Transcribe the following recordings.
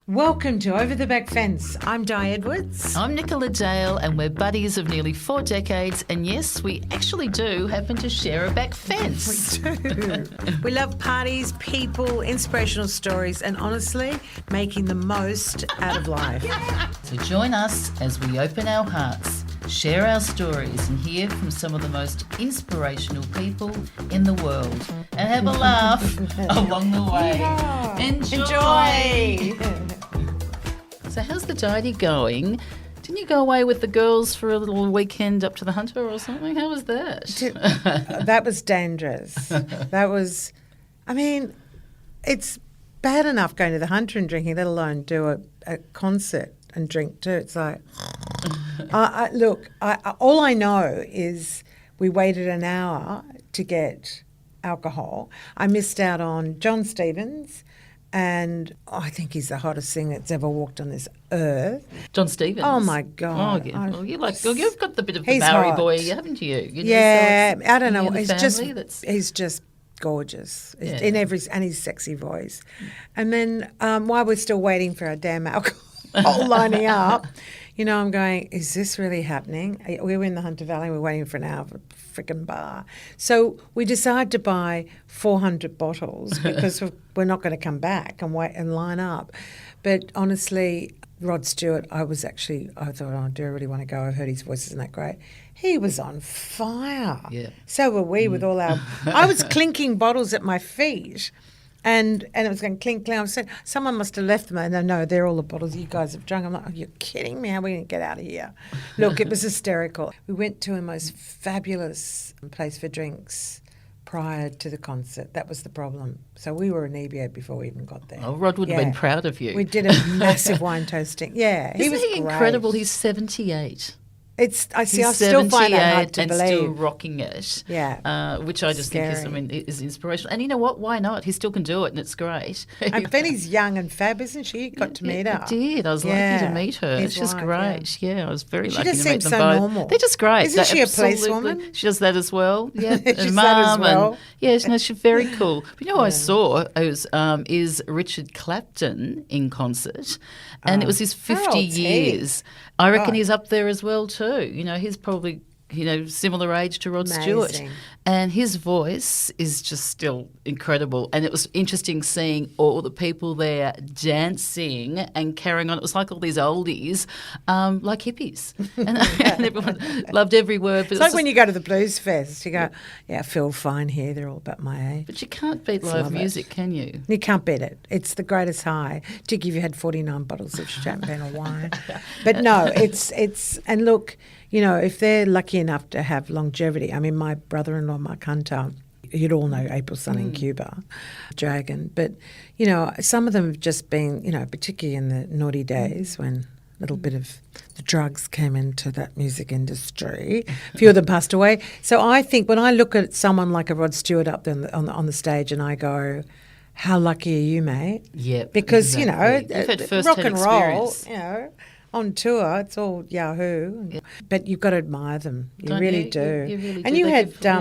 Welcome to Over the Back Fence. I'm Di Edwards. I'm Nicola Dale, and we're buddies of nearly 4 decades. And yes, we actually do happen to share a back fence. We do. We love parties, people, inspirational stories, and honestly, making the most out of life. So join us as we open our hearts, share our stories, and hear from some of the most inspirational people in the world, and have a laugh along the way. Yeah. Enjoy! So how's the diary going? Didn't you go away with the girls for a little weekend up to the Hunter or something? How was that? That was dangerous. It's bad enough going to the Hunter and drinking, let alone do a concert and drink too. It's like, all I know is we waited an hour to get alcohol. I missed out on John Stevens. And I think he's the hottest singer that's ever walked on this earth. John Stevens. Oh my God! Oh, yeah. Well, you've got the bit of the Bowery boy, haven't you? Yeah, so I don't know. He's He's just gorgeous Yeah. in and his sexy voice. And then while we're still waiting for our damn alcohol lining up, I'm going, is this really happening? We were in the Hunter Valley. We were waiting for an hour for a freaking bar. So we decided to buy 400 bottles because we're not going to come back and wait and line up. But honestly, Rod Stewart, I thought, oh, do I really want to go? I've heard his voice isn't that great. He was on fire. Yeah. So were we with all our... I was clinking bottles at my feet. And it was going clink, clink. I said, someone must have left them. And no, they're all the bottles you guys have drunk. I'm like, oh, you're kidding me? How are we going to get out of here? Look, it was hysterical. We went to a most fabulous place for drinks prior to the concert. That was the problem. So we were inebriated before we even got there. Oh, Rod would have been proud of you. We did a massive wine toasting. Yeah, Isn't he he was incredible? great. He's 78. I still find that hard to and believe. still rocking it. Yeah. Which I just think is inspirational. And you know what? Why not? He still can do it, and it's great. And Benny's young and fab, isn't she? You got to meet her. I did. I was lucky to meet her. His She's wife, great. Yeah, I was very lucky just to meet seems them so both. normal. They're just great. Isn't she a policewoman? She does that as well. Yeah, She's and that as mum well. and yes, no, she's very cool. But you know, I saw is Richard Clapton in concert, and it was his 50 years. I reckon he's up there as well too. He's probably similar age to Rod Stewart. And his voice is just still incredible. And it was interesting seeing all the people there dancing and carrying on. It was like all these oldies, like hippies. And everyone loved every word. But It's like when you go to the Blues Fest, you go, yeah, I feel fine here. They're all about my age. But you can't beat live music, can you? You can't beat it. It's the greatest high, particularly if you had 49 bottles of champagne or wine. But no, it's and look, if they're lucky enough to have longevity, I mean, my brother-in-law, Mark Hunter, you'd all know April Sun in Cuba, Dragon. But, some of them have just been, particularly in the naughty days when a little bit of the drugs came into that music industry. A few of them passed away. So I think when I look at someone like a Rod Stewart up there on the stage and I go, how lucky are you, mate? Yeah, because, exactly. You've had rock and first-hand roll, experience. on tour, it's all Yahoo. Yeah. But you've got to admire them. You really do. You really and do. you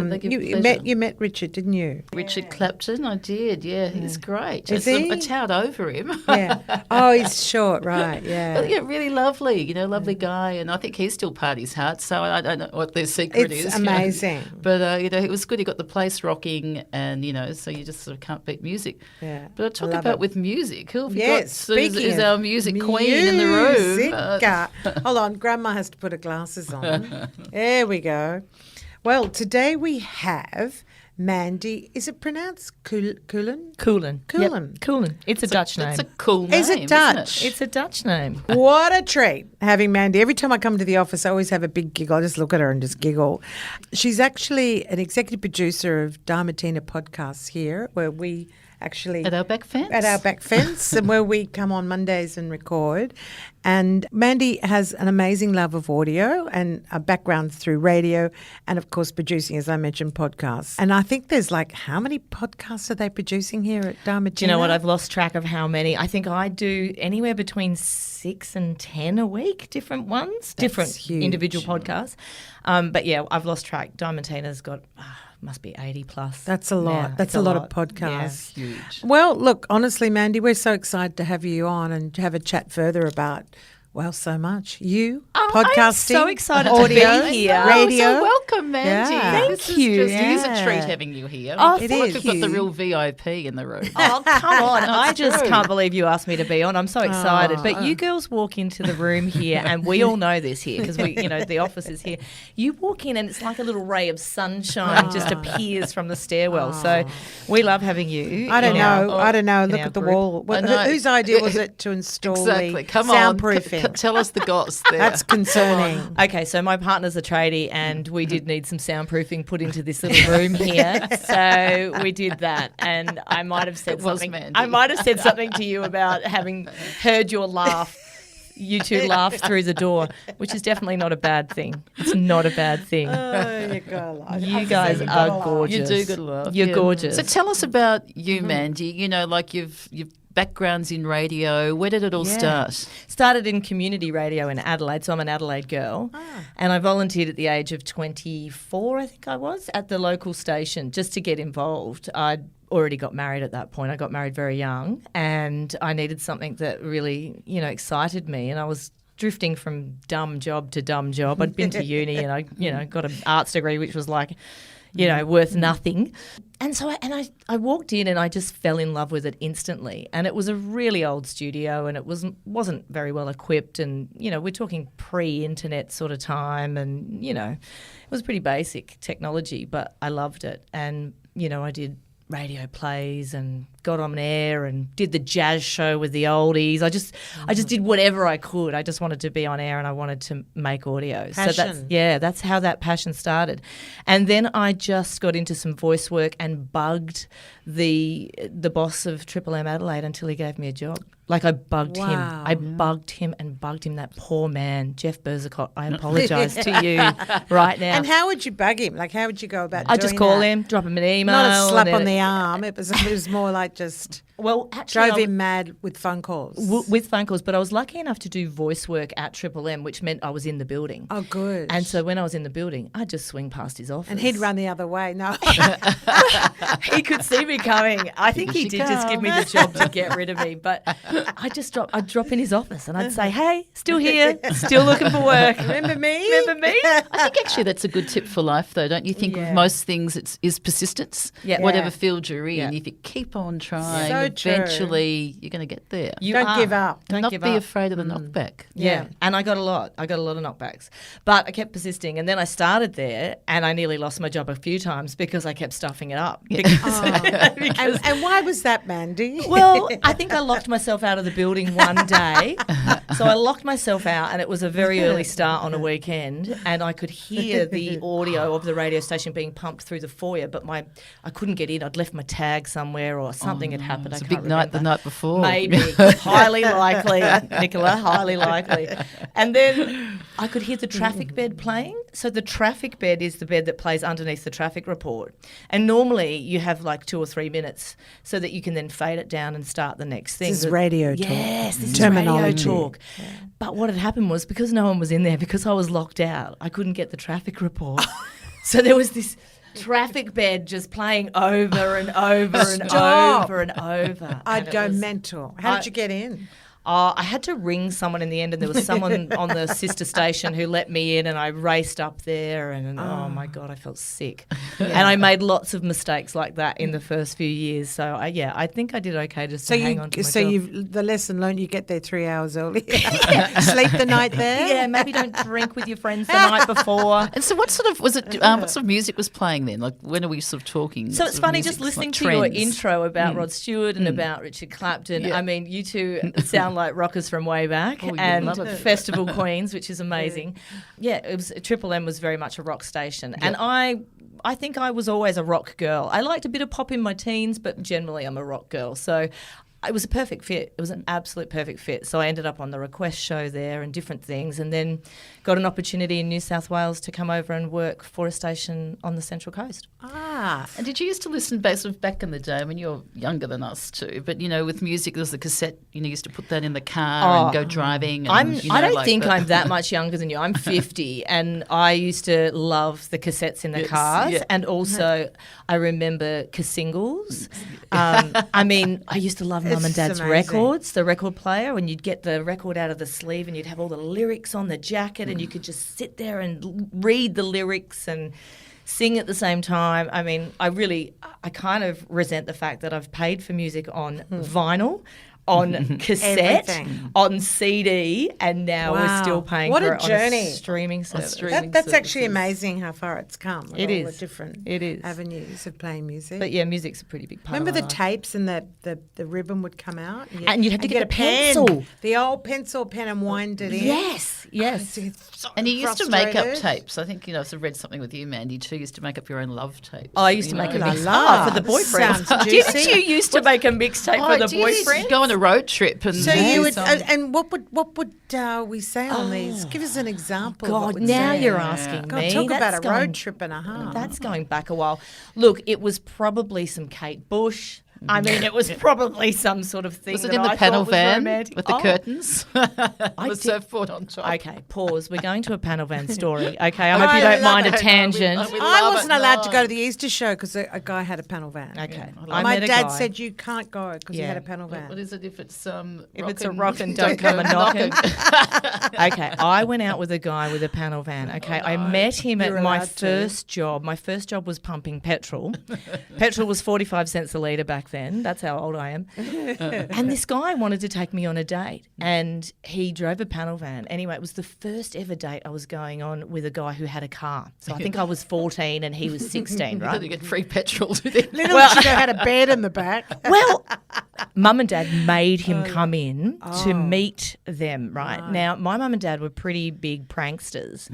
They give you met Richard, didn't you? Richard Clapton, I did. Yeah, he's great. Is he? I towered over him. Yeah. Oh, he's short, right? Yeah. But yeah, really lovely. Lovely guy, and I think he still parties hard. So I don't know what their secret is. It's amazing. But it was good. He got the place rocking, and so you just sort of can't beat music. Yeah. But I talk about with music. Who have you got? Speaking is our music queen in the room. Hold on, Grandma has to put her glasses on. There we go. Well, today we have Mandy. Is it pronounced Coolen? Coolen. Coolen. Yep. Coolen. It's a Dutch name. It's a cool name. Is it Dutch? Isn't it? It's a Dutch name. What a treat having Mandy. Every time I come to the office, I always have a big giggle. I just look at her and just giggle. She's actually an executive producer of Diamantina Podcasts here, where we actually... At our back fence. At our back fence, and where we come on Mondays and record. And Mandy has an amazing love of audio and a background through radio and, of course, producing, as I mentioned, podcasts. And I think there's how many podcasts are they producing here at Diamantina? Do you know what? I've lost track of how many. I think I do anywhere between 6 and 10 a week, different ones, different huge. individual podcasts. But yeah, I've lost track. Diamantina's got... must be 80 plus. That's a lot. now. That's It's a lot of podcasts. Huge. Well, look, honestly, Mandy, we're so excited to have you on and to have a chat further about, well, so much. You, podcasting, I'm so excited audio, to be here. radio. So welcome, Mandy. Yeah. This Thank you. It is a Yeah. treat having you here. Oh, I it feel like is. we've got the real VIP in the room. Oh, come on. I just true. can't believe you asked me to be on. I'm so excited. But you girls walk into the room here, and we all know this here because the office is here. You walk in and it's like a little ray of sunshine just appears from the stairwell. So we love having you. I don't in know. our- I don't know. in Look our at the group. wall. I know. Whose idea was it to install Exactly. the Come on. soundproofing? Tell us the goss there. That's concerning. Okay, so my partner's a tradie and we did need some soundproofing put into this little room here. So we did that. And I might have said It was something. Mandy. I might have said something to you about having heard your laugh. You two laugh through the door, which is definitely not a bad thing. It's not a bad thing. Oh, you got a lot. You guys are gorgeous. You do good love. You're Yeah. gorgeous. So tell us about you, Mandy. You know, like you've backgrounds in radio. Where did it all start? Started in community radio in Adelaide, so I'm an Adelaide girl. And I volunteered at the age of 24, I think I was, at the local station just to get involved. I'd already got married at that point. I got married very young and I needed something that really, excited me. And I was drifting from dumb job to dumb job. I'd been to uni and I, got an arts degree, which was like, worth nothing. And so I walked in and I just fell in love with it instantly. And it was a really old studio and it wasn't very well equipped. And, we're talking pre-internet sort of time and, it was pretty basic technology, but I loved it. And, I did radio plays and got on air and did the jazz show with the oldies. I just did whatever I could. I just wanted to be on air and I wanted to make audio. Passion. So that's how that passion started. And then I just got into some voice work and bugged the boss of Triple M Adelaide until he gave me a job. Like I bugged him. Wow. I bugged him and bugged him, that poor man, Jeff Berzicott. I apologise to you right now. And how would you bug him? Like, how would you go about I doing just call that? him, drop him an email. Not a slap and on then- the arm. It was more like just Well, actually, drove him mad with phone calls. with phone calls, but I was lucky enough to do voice work at Triple M, which meant I was in the building. Oh, good. And so when I was in the building, I'd just swing past his office. And he'd run the other way. No. He could see me coming. I think he Here she did just give me the job to get rid of me. But I'd drop in his office and I'd say, hey, still here, still looking for work. Remember me? Remember me? I think actually that's a good tip for life, though, don't you think? Yeah. With most things, is persistence. Yeah. Whatever Yeah. field you're in, Yeah. if you keep on trying, So true. eventually you're going to get there. You Don't are. give up. Don't Not give be up. afraid of the knockback. Yeah. And I got a lot. I got a lot of knockbacks. But I kept persisting. And then I started there and I nearly lost my job a few times because I kept stuffing it up. Because, And why was that, Mandy? well, I think I locked myself out of the building one day. So I locked myself out and it was a very early start on a weekend and I could hear the audio of the radio station being pumped through the foyer, but I couldn't get in. I'd left my tag somewhere or something had happened. It's I a can't big night the remember. night before. Maybe. Highly likely, Nicola, highly likely. And then I could hear the traffic bed playing. So the traffic bed is the bed that plays underneath the traffic report. And normally you have like 2 or 3 minutes so that you can then fade it down and start the next thing. This is radio talk. Yes, this Terminology. is radio talk. But what had happened was because no one was in there, because I was locked out, I couldn't get the traffic report. So there was this traffic bed just playing over and over and Stop. over and over. I'd And it go was- mental. How did you get in? I had to ring someone in the end, and there was someone on the sister station who let me in, and I raced up there, and oh my God, I felt sick. And I made lots of mistakes like that in the first few years. So I think I did okay just to hang on to my job. you've the lesson learned. You get there 3 hours early. Sleep the night there. Yeah, maybe don't drink with your friends the night before. And so what sort of was it? What sort of music was playing then? Like when are we sort of talking? So What it's sort of funny music? just listening Like to your trends? intro about Rod Stewart and about Richard Clapton. Yeah. I mean, you two sound like rockers from way back, Oh, you and love it. festival queens, which is amazing. Yeah, it was Triple M was very much a rock station, and I think I was always a rock girl. I liked a bit of pop in my teens, but generally I'm a rock girl. So it was a perfect fit. It was an absolute perfect fit. So I ended up on the Request show there and different things, and then got an opportunity in New South Wales to come over and work for a station on the Central Coast. And did you used to listen back in the day? I mean, you're younger than us too, but with music, there was the cassette. You used to put that in the car and go driving. And, I don't think I'm that much younger than you. I'm 50, and I used to love the cassettes in the cars, and also I remember singles. I mean, I used to love Mum and Dad's records, the record player, when you'd get the record out of the sleeve and you'd have all the lyrics on the jacket, and you could just sit there and read the lyrics and sing at the same time. I mean, I kind of resent the fact that I've paid for music on vinyl, on cassette, on CD, and now we're still paying for it on a streaming service. That's actually amazing how far it's come. With it all is. The different it avenues of playing music. But yeah, music's a pretty big part Remember of the my life. tapes and the ribbon would come out? And you'd have to get a pencil. Pen, the old pencil pen and wind it in. Yes. And you used to make up tapes. I think, I've read something with you, Mandy, too. You used to make up your own love tapes. I used to make a mixtape for the boyfriend. Sounds Didn't juicy. you used to make a mixtape for the boyfriend? Go on a road trip and So you would, and what would we say on these? Give us an example. of what God, we'd now say. you're asking God, me. talk about That's a road going- trip and a half. That's going back a while. Look, it was probably some Kate Bush. I mean, it was probably some sort of thing. Was it that in the I panel thought was van romantic. with the curtains? The surfboard on top. Okay, pause. We're going to a panel van story. Okay, I hope you don't mind a tangent. I wasn't allowed to go to the Easter show because a guy had a panel van. Okay, My dad said you can't go because he had a panel van. What is it if it's a rockin', don't come a knockin'. Okay, I went out with a guy with a panel van. Okay, I met him at my first job. My first job was pumping petrol. Petrol was 45 cents a litre back then. That's how old I am. And this guy wanted to take me on a date, and he drove a panel van. Anyway, it was the first ever date I was going on with a guy who had a car. So I think I was 14 and he was 16, right? You get free petrol. Do they? Little did you know had a bed in the back. Well, Mum and Dad made him come in to meet them, right? Now, my mum and dad were pretty big pranksters.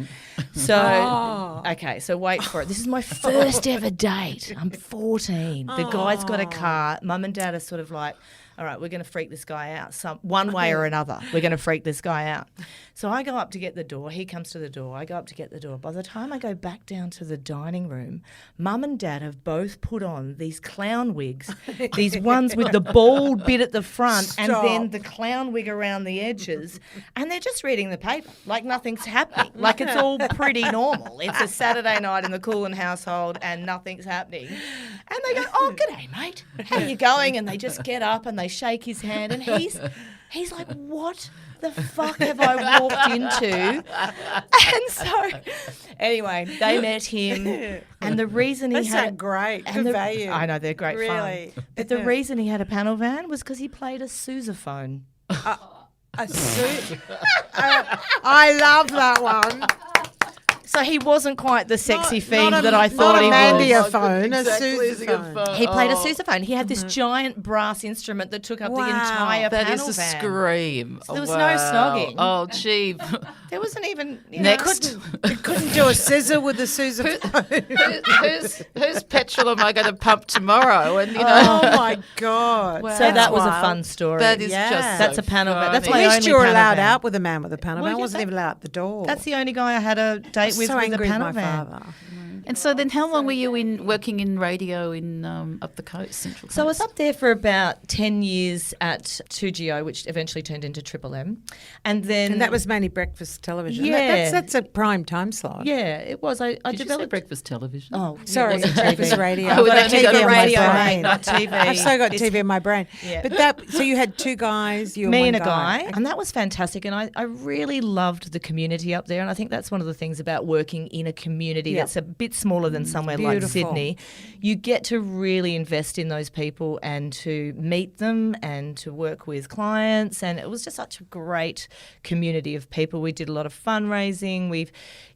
So, okay, so wait for it. This is my first ever date. I'm 14. The guy's got a car. Mum and Dad are sort of like, all right, we're going to freak this guy out one way or another. We're going to freak this guy out. So I go up to get the door. He comes to the door. I go up to get the door. By the time I go back down to the dining room, Mum and Dad have both put on these clown wigs, these ones with the bald bit at the front and then the clown wig around the edges, and they're just reading the paper like nothing's happening, like it's all pretty normal. It's a Saturday night in the Coolen household and nothing's happening. And they go, oh, g'day, mate. How are you going? And they just get up and they shake his hand, and he's like, what the fuck have I walked into? And so anyway, they met him, and the reason he had great, good value. I know, they're great Really? fun. But the reason he had a panel van was because he played a sousaphone. A suit. I love that one. So he wasn't quite the sexy fiend not a- that I thought not a he Mandy was. phone, a Exactly, as a good sousaphone. phone. He played a sousaphone. He had this giant brass instrument that took up the Wow. entire That panel is a van. scream. There was Wow. no snogging. Oh, gee. There wasn't even Next. You couldn't do a scissor with the sousaphone. Whose petrol am I going to pump tomorrow? And Oh my God. Wow. So that That's was a wild. fun story. that is Yeah. just That's so a panel van. That's funny. my At least only you were panel allowed van. out with a man with a panel Well, van. yeah, Wasn't even allowed out the door. That's the only guy I had a date with so a angry panel with my van. father. And so then how long were you working in radio in up the coast, Central Coast? So I was up there for about 10 years at 2GO, which eventually turned into Triple M. And then... And that was mainly breakfast television. Yeah. That's a prime time slot. Yeah, it was. I Did you say developed... breakfast television? Oh, Sorry, it wasn't breakfast TV. radio. Oh, I've got that- TV you got on my radio, brain. not TV. I've so got This- TV in my brain. Yeah. But so you had two guys, you Me and and one a guy, and that was fantastic. And I really loved the community up there. And I think that's one of the things about working in a community Yep. that's a bit smaller than somewhere like Beautiful. Sydney. You get to really invest in those people and to meet them and to work with clients. And it was just such a great community of people. We did a lot of fundraising.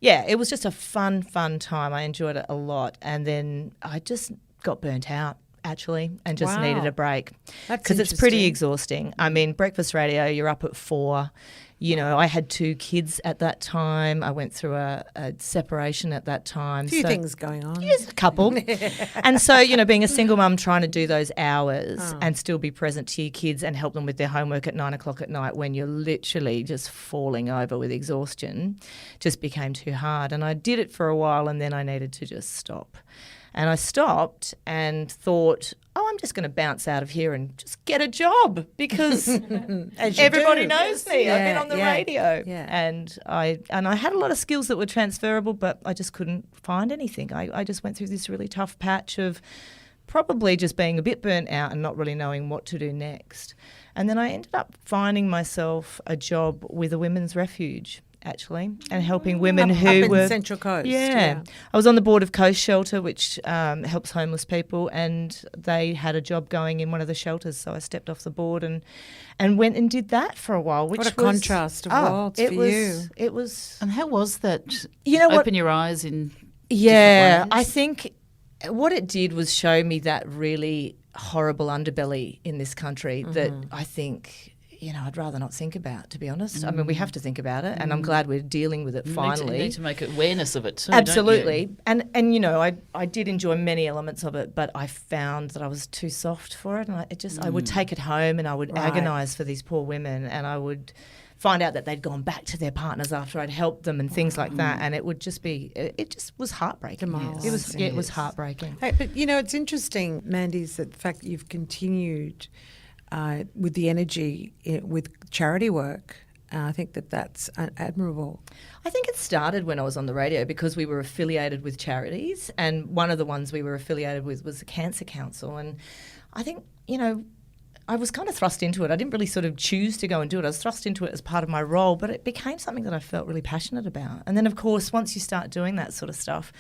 It was just a fun time. I enjoyed it a lot. And then I just got burnt out. actually, and just Wow. needed a break. That's Because it's pretty interesting. exhausting. I mean, breakfast radio, you're up at 4. You know, I had 2 kids at that time. I went through a separation at that time. A few things going on. Yes, a couple. And so, you know, being a single mum, trying to do those hours and still be present to your kids and help them with their homework at 9 o'clock at night when you're literally just falling over with exhaustion just became too hard. And I did it for a while and then I needed to just stop. And I stopped and thought, I'm just going to bounce out of here and just get a job because everybody knows me. I've been on the radio. Yeah. And I had a lot of skills that were transferable, but I just couldn't find anything. I just went through this really tough patch of probably just being a bit burnt out and not really knowing what to do next. And then I ended up finding myself a job with a women's refuge, actually, and helping women up who in were Central Coast. Yeah. I was on the board of Coast Shelter, which helps homeless people, and they had a job going in one of the shelters, so I stepped off the board and went and did that for a while. Which What a was, contrast of worlds for you. It was. And how was that? You know what? Open your eyes in Yeah, different ways? I think what it did was show me that really horrible underbelly in this country that I think, you know, I'd rather not think about, to be honest. I mean, we have to think about it, and I'm glad we're dealing with it finally. You need to make awareness of it too, Absolutely. don't you? And you know, I did enjoy many elements of it, but I found that I was too soft for it, and I would take it home and I would agonise for these poor women, and I would find out that they'd gone back to their partners after I'd helped them and things like that, and it would just be, it just was heartbreaking. Demoralising. It was heartbreaking. Hey, but, you know, it's interesting, Mandy, is that the fact that you've continued with the energy with charity work. I think that's admirable. I think it started when I was on the radio because we were affiliated with charities, and one of the ones we were affiliated with was the Cancer Council. And I think, you know, I was kind of thrust into it. I didn't really sort of choose to go and do it. I was thrust into it as part of my role, but it became something that I felt really passionate about. And then, of course, once you start doing that sort of stuff,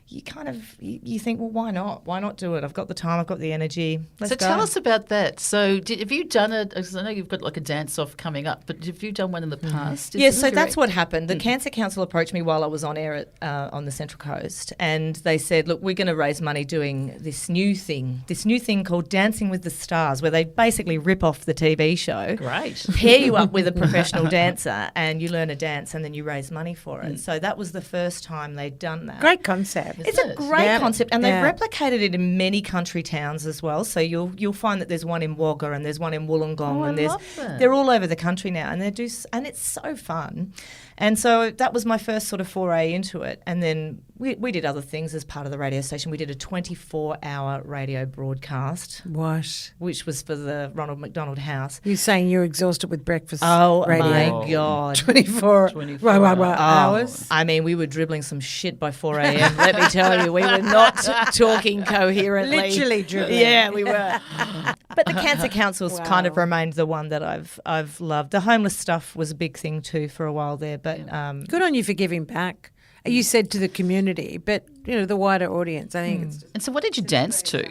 you kind of, you think, well, why not? Why not do it? I've got the time, I've got the energy. Let's So go. tell us about that. So have you done it? Because I know you've got like a dance-off coming up, but have you done one in the past? Yes, so that's what happened. The Cancer Council approached me while I was on air on the Central Coast, and they said, look, we're going to raise money doing this new thing called Dancing with the Stars, where they basically rip off the TV show. Great. Pair you up with a professional dancer and you learn a dance and then you raise money for it. So that was the first time they'd done that. Great concept. It's a great Yeah. concept, and Yeah. they've replicated it in many country towns as well. So you'll find that there's one in Wagga and there's one in Wollongong, and love that. they're all over the country now, and and it's so fun. And so that was my first sort of foray into it, and then we did other things as part of the radio station. We did a 24-hour radio broadcast, What? which was for the Ronald McDonald House. You're saying you're exhausted with breakfast Oh radio. my God. 24 hours. I mean, we were dribbling some shit by 4 a.m. Let me tell you, we were not talking coherently. Literally dribbling. Yeah, we were. But the Cancer Council's kind of remained the one that I've loved. The homeless stuff was a big thing too for a while there, but Good on you for giving back. You said to the community, but, you know, the wider audience. I think it's just And so what did you dance to?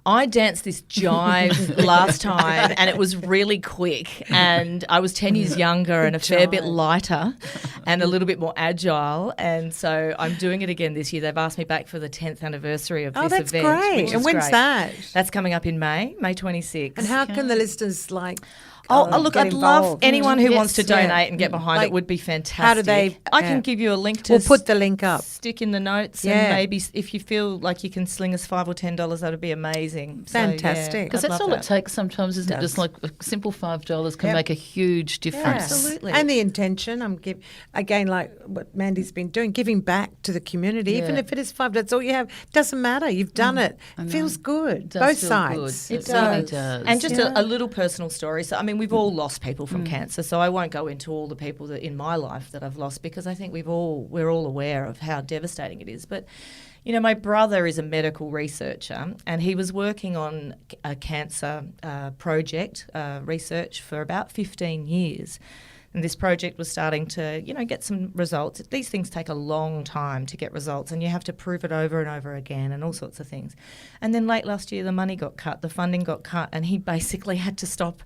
I danced this jive last time, and it was really quick, and I was 10 years younger and a fair bit lighter and a little bit more agile, and so I'm doing it again this year. They've asked me back for the 10th anniversary of this that's event. great. Which And is when's great. that? That's coming up in May 26th. And how can the listeners look, Look, get I'd love involved? anyone who Yes, wants to yeah. donate and get behind Like, it would be fantastic. how do they- I can give you a link to We'll put the link up. stick in the notes, Yeah. and maybe if you feel like you can sling us $5 or $10, that would be amazing. So, yeah, Fantastic. Because I'd that's love all that. it takes sometimes, isn't it? Just like a simple $5 can Yep. make a huge difference. Absolutely. And the intention, again, like what Mandy's been doing, giving back to the community, even Yeah. if it is $5, that's all you have. Doesn't matter. You've done it. It feels good. It does Both feel sides. good. It really does. And just a little personal story. So, I mean, we've all lost people from cancer, so I won't go into all the people that in my life that I've lost, because I think we're all aware of how devastating it is. But, you know, my brother is a medical researcher, and he was working on a cancer project, research, for about 15 years. And this project was starting to, you know, get some results. These things take a long time to get results, and you have to prove it over and over again and all sorts of things. And then late last year, the money got cut, the funding got cut, and he basically had to stop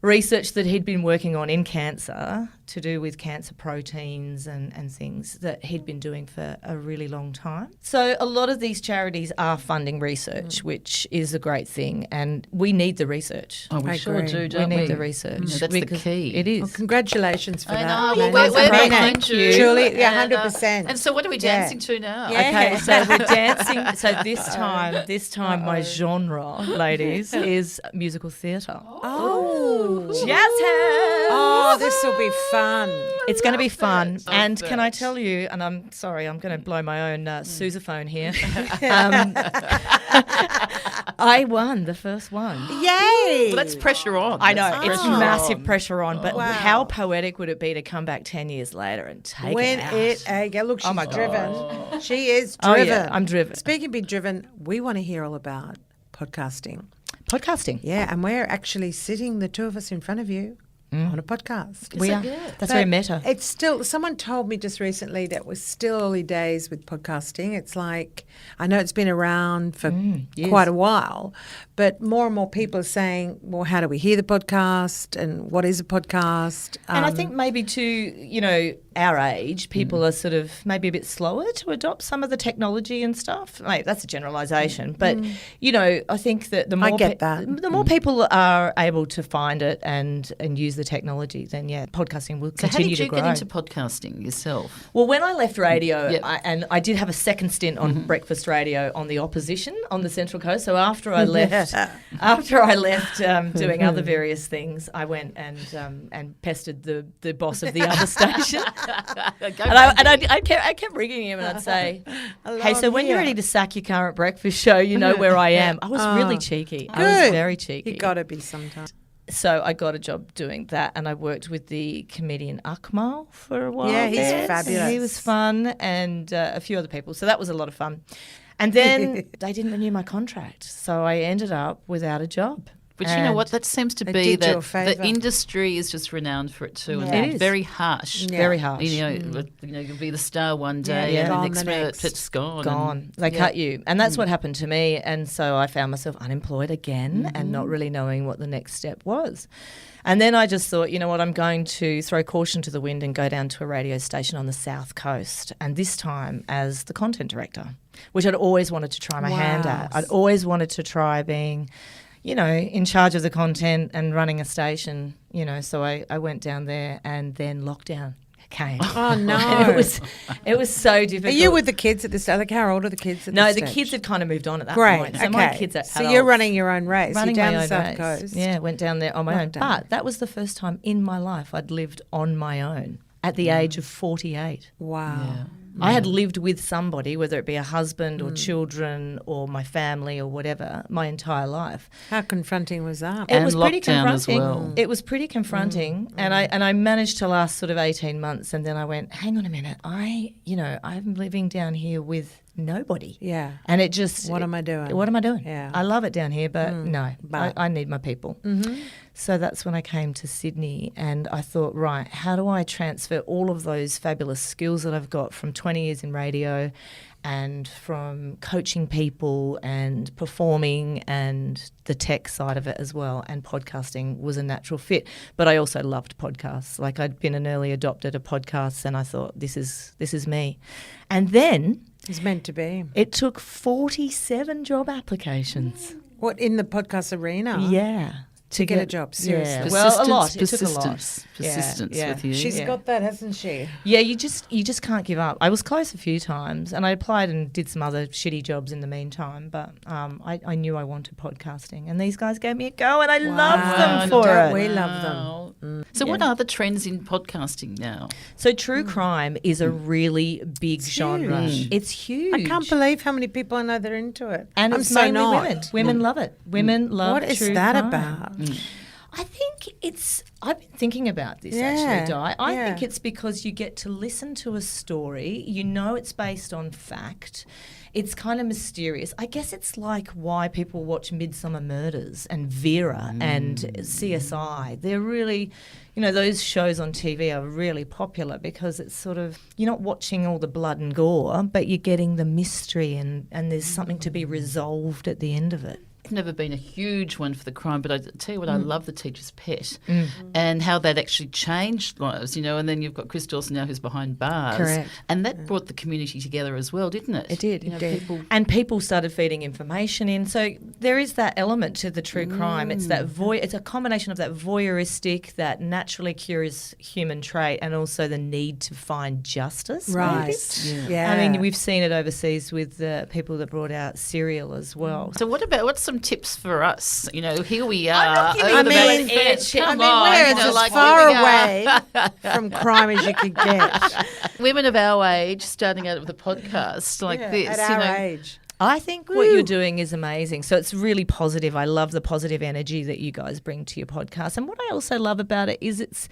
research that he'd been working on in cancer to do with cancer proteins and things that he'd been doing for a really long time. So a lot of these charities are funding research, which is a great thing, and we need the research. Oh, we sure do, We don't we? need the research. Yeah, that's the because key. It is. Well, congratulations for I that. know. man. Well, That's we're amazing. behind you. Julie, yeah, And, 100%. And so what are we dancing to now? Yeah. Okay, so we're dancing. So this time, my genre, ladies, is musical theatre. Oh. Jazz hands. Oh, this will be fun. It's going to be fun. it. And Love can I it. tell you, and I'm sorry, I'm going to blow my own sousaphone here. I won the first one. Yay. Well, that's pressure on. I know, That's it's pressure massive on. pressure on, but Wow. how poetic would it be to come back 10 years later and take When it out? look, she's my God. driven. She is Oh, driven. yeah, I'm driven. Speaking of being driven, we want to hear all about podcasting. Podcasting. Yeah, and we're actually sitting, the two of us in front of you, on a podcast. We are. good. That's But very meta. It's still, someone told me just recently that we're still early days with podcasting. It's like, I know it's been around for years. quite a while, but more and more people are saying, well, how do we hear the podcast and what is a podcast? And I think maybe to, our age, people are sort of maybe a bit slower to adopt some of the technology and stuff. Like, that's a generalisation. But, I think that the more get that. the more people are able to find it and use the technology, then, podcasting will So how continue did you to grow. get into podcasting yourself? Well, when I left radio, Yep. I did have a second stint on breakfast radio on the opposition on the Central Coast. So after I left, doing other various things, I went and pestered the boss of the other station. I kept ringing him and I'd say, "Hey, so when you're ready to sack your current breakfast show, you know where I am." I was really cheeky. I was Good. very cheeky. You got to be sometimes. So I got a job doing that, and I worked with the comedian Akmal for a while. Yeah, he's there. fabulous. He was fun, and a few other people. So that was a lot of fun. And then they didn't renew my contract, so I ended up without a job. But you know what? That seems to They be did you a that favour. the industry is just renowned for it too. And Yeah. they're It is. very harsh. Yeah. Very harsh. You'll be the star one day Yeah. and Gone the next the minute next. it's gone. Gone. They cut you. And that's what happened to me. And so I found myself unemployed again and not really knowing what the next step was. And then I just thought, you know what, I'm going to throw caution to the wind and go down to a radio station on the South Coast, and this time as the content director, which I'd always wanted to try my hand Wow. at. I'd always wanted to try being, in charge of the content and running a station, so I went down there, and then lockdown came. Oh, no. And it was so Are difficult. you with the kids at this stage? Like, how old are the kids at No, this the stage? kids had kind of moved on at that Great. point. So okay. my kids are So you're adults. running your own race. Running you're down my the own South race. Coast. Yeah, went down there on my own. Lockdown. But that was the first time in my life I'd lived on my own at the age of 48. Wow. Yeah. I had lived with somebody, whether it be a husband or children or my family or whatever, my entire life. How confronting was that? It And was pretty lockdown as confronting. well. It was pretty confronting, and I managed to last sort of 18 months, and then I went, hang on a minute, I'm living down here with nobody. Yeah. And it just... What am I doing? What am I doing? Yeah. I love it down here, but no, but- I need my people. So that's when I came to Sydney, and I thought, right, how do I transfer all of those fabulous skills that I've got from 20 years in radio and from coaching people and performing and the tech side of it as well, and podcasting was a natural fit. But I also loved podcasts. Like, I'd been an early adopter to podcasts, and I thought, this is me. And then It's meant to be. it took 47 job applications. What, in the podcast arena? Yeah. To get a job, seriously. Yeah. Well, a lot. It took a lot. Persistence Yeah, with you. She's Yeah. got that, hasn't she? Yeah, you just can't give up. I was close a few times, and I applied and did some other shitty jobs in the meantime, but I knew I wanted podcasting, and these guys gave me a go, and I love them for don't it. we love them? Wow. So what are the trends in podcasting now? So true crime is a really big genre. huge. It's huge. I can't believe how many people I know that are into it. And I'm it's so mainly not. women. Women love it. Women love What is true that crime. about? I think I've been thinking about this Yeah, actually, Di. I yeah. think it's because you get to listen to a story, you know it's based on fact. It's kind of mysterious. I guess it's like why people watch Midsummer Murders and Vera and CSI. They're really, those shows on TV are really popular because it's sort of, you're not watching all the blood and gore, but you're getting the mystery and there's something to be resolved at the end of it. I've never been a huge one for the crime, but I tell you what, I love The Teacher's Pet and how that actually changed lives, and then you've got Chris Dawson now who's behind bars. Correct. And that brought the community together as well, didn't it? It did. It did. People started feeding information in. So there is that element to the true crime. It's that it's a combination of that voyeuristic, that naturally curious human trait, and also the need to find justice. Right. Yeah. I mean, we've seen it overseas with the people that brought out Serial as well. So what's some tips for us? Here we are. I'm not giving over the you big an fence. edge. Come I mean, on, we're as far away from crime as you could get. Women of our age starting out with a podcast like this. At our age. I think what you're doing is amazing. So it's really positive. I love the positive energy that you guys bring to your podcast. And what I also love about it is it's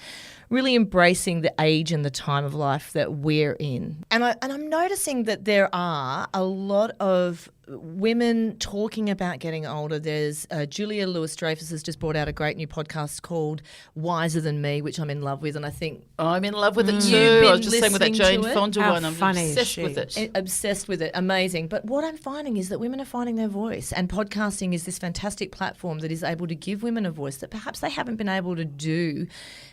really embracing the age and the time of life that we're in. And I'm noticing that there are a lot of women talking about getting older. There's Julia Louis-Dreyfus has just brought out a great new podcast called Wiser Than Me, which I'm in love with. And I think I'm in love with it too. You've been I was just saying with that Jane listening to it? Fonda How one, I'm funny is obsessed she? with it. Obsessed with it. Amazing. But what I'm finding is that women are finding their voice, and podcasting is this fantastic platform that is able to give women a voice that perhaps they haven't been able to do,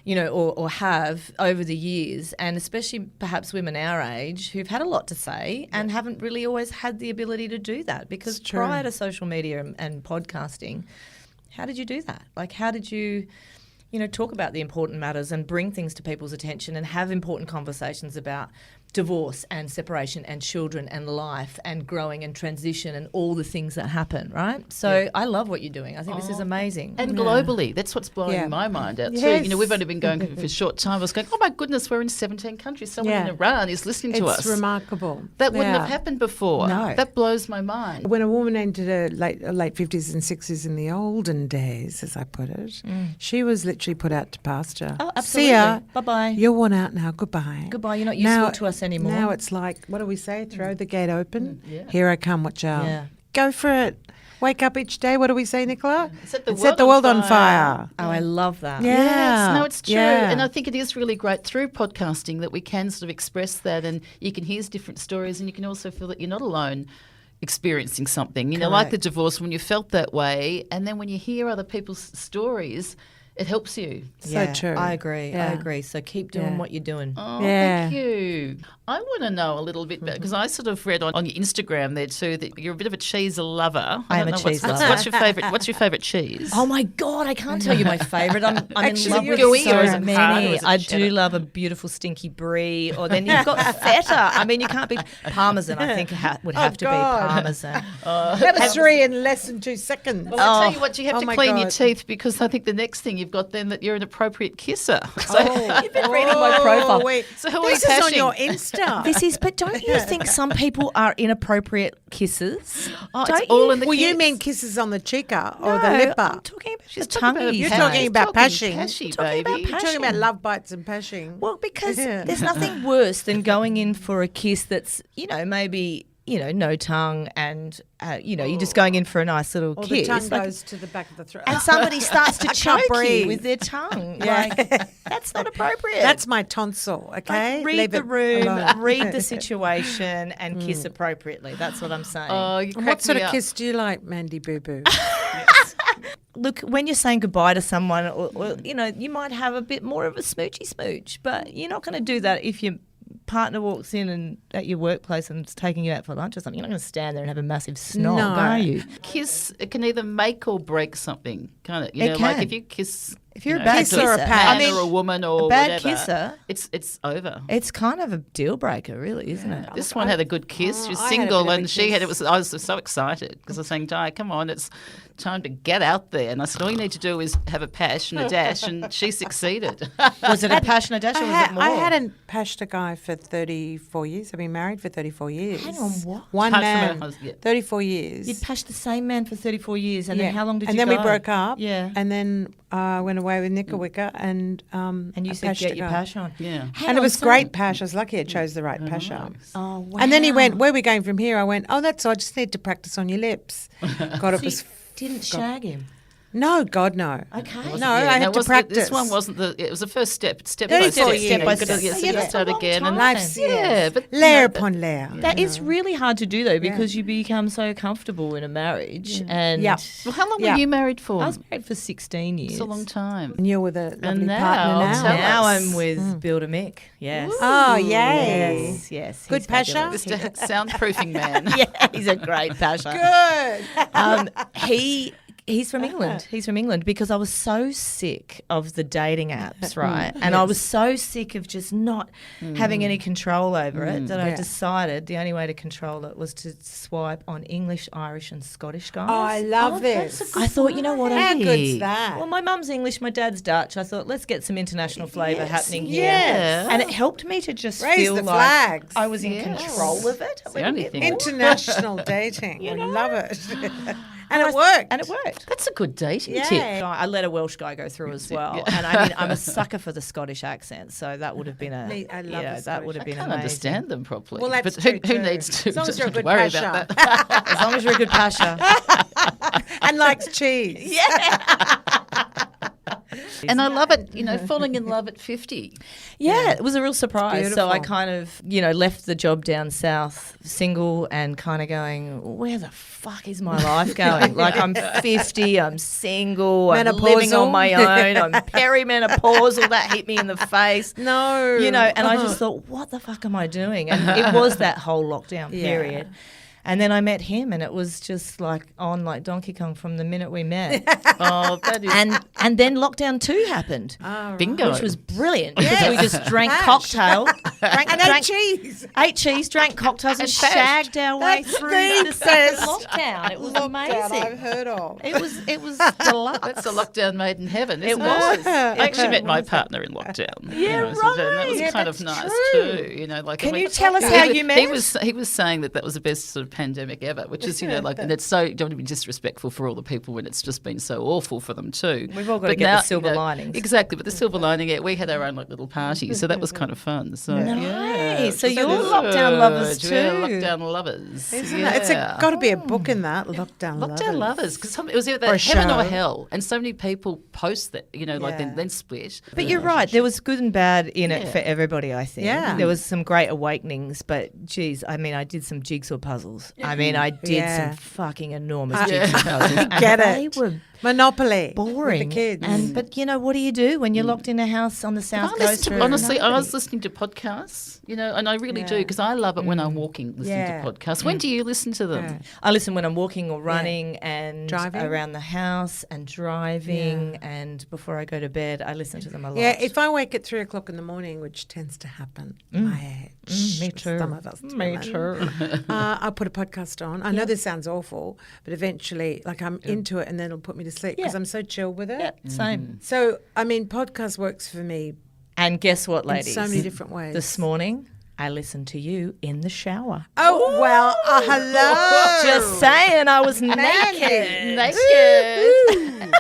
or have over the years, and especially perhaps women our age who've had a lot to say and haven't really always had the ability to do that, because prior to social media and podcasting, how did you do that? Like, how did you talk about the important matters and bring things to people's attention and have important conversations about divorce and separation and children and life and growing and transition and all the things that happen, right? So I love what you're doing. I think this is amazing. And globally, that's what's blowing my mind out too. We've only been going for a short time. I was going, oh my goodness, we're in 17 countries. Someone in Iran is listening to us. It's remarkable. That wouldn't have happened before. No. That blows my mind. When a woman entered her late 50s and 60s in the olden days, as I put it, she was literally put out to pasture. Oh, absolutely. See ya. Bye-bye. You're worn out now. Goodbye. Goodbye. You're not useful to us anymore. Now it's like, what do we say? Throw the gate open. Yeah. Here I come. Watch out. Yeah. Go for it. Wake up each day. What do we say, Nicola? Set the world on fire. Oh, I love that. Yeah. Yes, no, it's true. Yeah. And I think it is really great through podcasting that we can sort of express that, and you can hear different stories, and you can also feel that you're not alone experiencing something. Like the divorce, when you felt that way, and then when you hear other people's stories, it helps you. So true. I agree. Yeah. I agree. So keep doing what you're doing. Oh, Yeah. thank you. I want to know a little bit about, because I sort of read on your Instagram there too that you're a bit of a cheese lover. I am a cheese lover. What's your favourite cheese? Oh my God, I can't tell you my favourite. I'm Actually, in love you're with gooey, so or is it many. hard, or is it I cheddar? do love a beautiful stinky brie, or then you've got feta. I mean, you can't be Parmesan. I think would have to God. be Parmesan. That was 3 in less than 2 seconds. Well, I'll tell you what, you have Oh to my clean your God. teeth, because I think the next thing you've got then that you're an appropriate kisser. So, You've been reading my profile. Wait. So who are This we is on pashing? your Insta. This is, but don't you think some people are inappropriate kisses? Oh, Don't it's all you? in the Well, you kiss. mean kisses on the chica or No, the lipper? I'm talking about the talking about- tonguey. You're Hey, talking she's about pashing. pashy, Talking about baby. You're talking about love bites and pashing. Well, because Yeah. there's nothing worse than going in for a kiss that's, maybe, no tongue and, you're just going in for a nice little Or kiss. the tongue like- goes to the back of the throat. and somebody starts to I can't choke you breathe. with their tongue. Yeah. Like, that's not appropriate. That's my tonsil, okay? Like, read Leave the it room, alone. read the situation, and kiss appropriately. That's what I'm saying. Oh, you And crack what sort me of up. kiss do you like, Mandy Boo Boo? Look, when you're saying goodbye to someone, or, you might have a bit more of a smoochy smooch, but you're not going to do that if your partner walks in and at your workplace and is taking you out for lunch or something. You're not going to stand there and have a massive snog, No. are you? Kiss, it can either make or break something, can't it? It Like can. if you kiss, If you're a know, bad Kiss or a kisser, pat. man or a woman or a bad whatever, kisser, it's over. it's kind of a deal breaker, really, isn't it? This one had a good kiss. She was I had a single, bit of a and she had. kiss. I was so excited because I was saying, "Di, come on, it's time to get out there." And I said, "All you need to do is have a pash and a dash," and she succeeded. Was it a passionate dash or was it more? I hadn't pashed a guy for 34 years. I've been married for 34 years. Hang on, what? One Apart from her man, husband, yeah. 34 years. You'd pashed the same man for 34 years, and Yeah. then how long did and you then go? we broke up. Yeah. And then I went away with Nicola and And you I said, pashed get a your guy. pash on. Yeah. Hang And it on, was so- great pash. I was lucky I chose the right pasher. Oh, wow. And then he went, "Where are we going from here?" I went, "Oh, that's all. I just need to practice on your lips." God, it So was. you didn't shag him. No, God, no. Okay. No, I had to practice. This one wasn't it was the first step by 34 step. years. Step by step. Yeah, So you that's start a long again. time. And Life's, yeah, but layer upon layer. That is really hard to do, though, because you become so comfortable in a marriage. And Yep. Well, how long Yeah. were you married for? I was married for 16 years. It's a long time. And you're with a lovely And now, partner now. tell Now us. I'm with Builder Mick. Yes. Oh, yay. Yes, yes. Good he's passion? fabulous. Mr. Soundproofing man. Yeah, he's a great passion. Good. He's from England. He's from England because I was so sick of the dating apps, right? And I was so sick of just not having any control over it that I decided the only way to control it was to swipe on English, Irish and Scottish guys. Oh, I love this. I thought, you know what? How good's that? Well, my mum's English, my dad's Dutch. I thought, let's get some international flavour happening here. yes. And it helped me to just Raise feel the like flags. I was in control of it. the only thing. International dating. I love it. And it worked. And it worked. That's a good dating Yeah. tip. I let a Welsh guy go through as well, and I mean I'm a sucker for the Scottish accent, so that would have been I love the that Scottish. would have been I can't amazing. understand them properly. Well, that's but true who too. needs to, As long as you're a to good worry passer. about that? As long as you're a good pasher. And likes cheese. Yeah. And I love it, falling in love at 50. Yeah, it was a real surprise. So I beautiful. kind of, left the job down south, single, and kind of going, where the fuck is my life going? Like, I'm 50, I'm single, I'm living Menopausal. on my own, I'm perimenopausal. That hit me in the face. No. And I just thought, what the fuck am I doing? And it was that whole lockdown period. And then I met him, and it was just like on like Donkey Kong from the minute we met. Oh, that is and then lockdown 2 happened, bingo. which was brilliant because we just drank cocktail, and ate cheese. ate cheese, drank cocktails, and shagged our way through the second lockdown. It was amazing. I've heard of. It was deluxe. That's a lockdown made in heaven, It isn't it? was. I actually met my partner in lockdown. Yeah, And that was right. kind of nice too. Can you tell us how you met? He was saying that was the best sort of pandemic ever, which is and it's so, don't want to be disrespectful for all the people when it's just been so awful for them too. We've all got to get the silver linings. Exactly, but the silver lining, we had our own little party, so that was kind of fun. So Nice. So that you're is lockdown lovers good. too. We're lockdown lovers. Isn't it? It's got to be a book in that. Lockdown Lovers, because it was either Or a heaven or show. hell, and so many people post that, then split. But you're right. There was good and bad in it for everybody, I think. Yeah. There was some great awakenings, but geez, I mean, I did some jigsaw puzzles. I mean, I did Yeah. some fucking enormous jigsaw puzzles. and Get they it. were Monopoly. boring. With the kids. But what do you do when you're locked in a house on the south coast? Honestly, I was listening to podcasts, and I really do, because I love it when I'm walking, listening Yeah. to podcasts. When do you listen to them? I listen when I'm walking or running and Driving? around the house and driving and before I go to bed, I listen to them a lot. Yeah, if I wake at 3 o'clock in the morning, which tends to happen, my age, me too. some of us do, Me man. too. I'll put a podcast on. I know this sounds awful, but eventually, I'm into it, and then it'll put me to sleep because Yeah. I'm so chill with it. Yeah, same. So, podcast works for me And guess what, ladies? in so many different ways. This morning, I listened to you in the shower. Oh, well, hello. Just saying, I was naked. Naked.